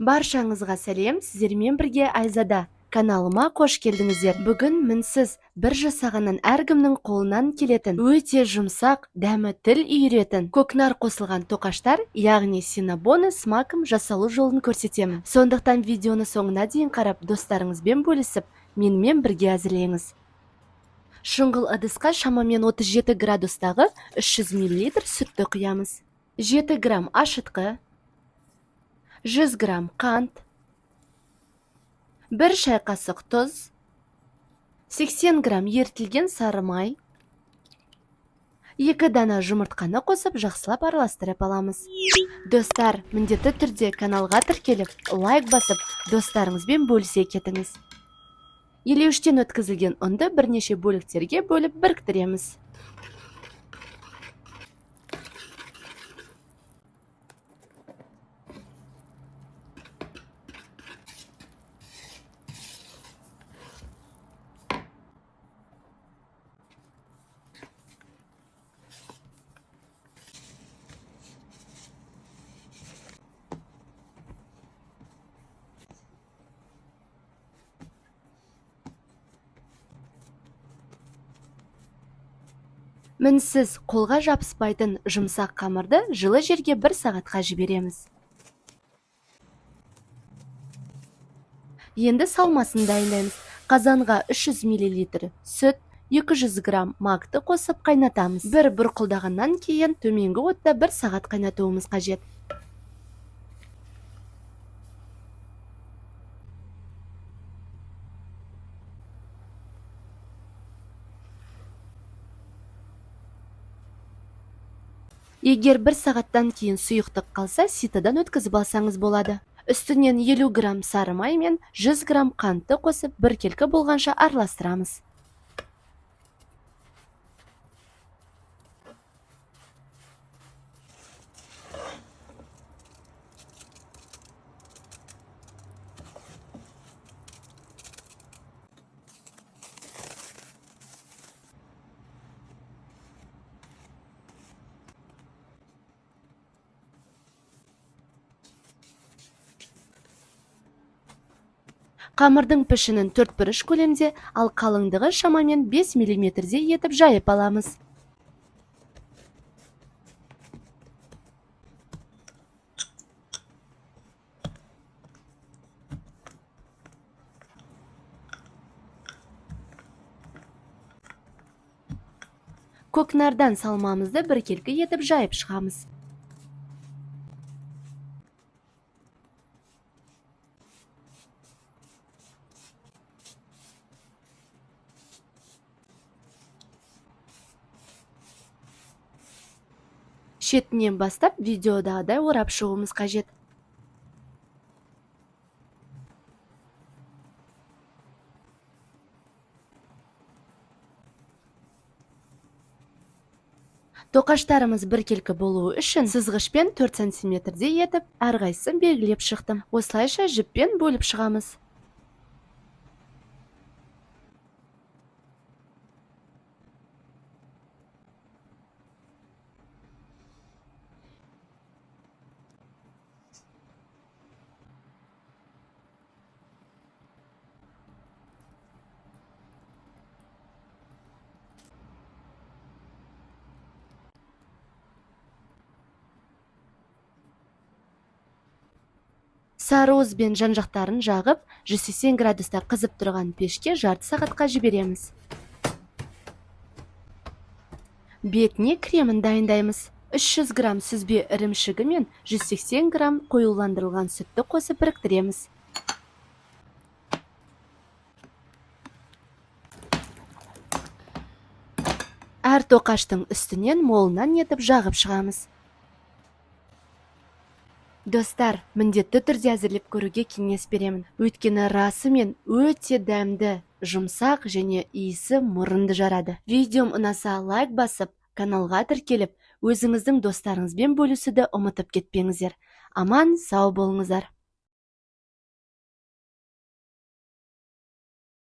Баршаңызға сәлем, сіздермен бірге Айзада. Каналыма қош келдіңіздер. Бүгін мінсіз бір жасағаннан әркімнің қолынан келетін, өте жұмсақ, дәмі тіл үйіретін көкнар қосылған тоқаштар, яғни синнабоны с маком жасалу жолын көрсетемін. Сондықтан видеоны соңына дейін қарап, достарыңызбен бөлісіп, менімен бірге әзірлеңіз. Шұңғыл ыдысқа шамамен 37 градустағы 300 мл сүтті құямыз. 7 грамм ашытқы, 100 грамм қант, 1 шай қасық тұз, 80 грамм ертілген сары май, 2 дана жұмыртқаны қосып жақсылап араластырып аламыз. Достар, міндетті түрде каналға тіркеліп, лайк басып, достарыңызбен бөлісе кетіңіз. Елеуіштен өткізілген ұнды бірнеше бөліктерге бөліп біріктіреміз. Мінсіз қолға жабыспайтын жұмсақ қамырды жылы жерге 1 сағатқа жібереміз. Енді салмасын дайындаймыз. Қазанға 300 мл сүт, 200 грамм макты қосып қайнатамыз. Бір бұрқылдағаннан кейін төменгі отта 1 сағат қайнатуымыз қажет. Егер 1 сағаттан кейін сұйықтық қалса, ситадан өткізіп алсаңыз болады. Үстінен 50 грамм сары май мен 100 грамм қантты қосып, біркелкі болғанша араластырамыз. Қамырдың пішінін 4-1 көлемде, ал қалыңдығы шамамен 5 мм-де етіп жайып аламыз. Көкнардан салмамызды біркелкі етіп жайып шығамыз. Шетінен бастап видеодағыдай орап шығуымыз қажет. Тоқаштарымыз біркелкі болуы үшін сызғышпен 4 см-де етіп, әрқайсысын белгілеп шықтым. Осылайша жіппен бөліп шығамыз. Сары уызбен жан-жақтарын жағып, 180 градуста қызып тұрған пешке жарты сағатқа жібереміз. Бетіне кремін дайындаймыз. 300 грамм сүзбе ірімшігі мен 180 грамм қоюландырылған сүтті қосып біріктіреміз. Әр тоқаштың үстінен молынан етіп жағып шығамыз. Достар, міндетті түрде әзірлеп көруге кеңес беремін. Өйткені расымен өте дәмді, жұмсақ және иісі мұрынды жарады. Видеом ұнаса лайк басып, каналға тіркеліп, өзіңіздің достарыңызбен бөлісуді ұмытып кетпеңіздер. Аман, сау болыңыздар.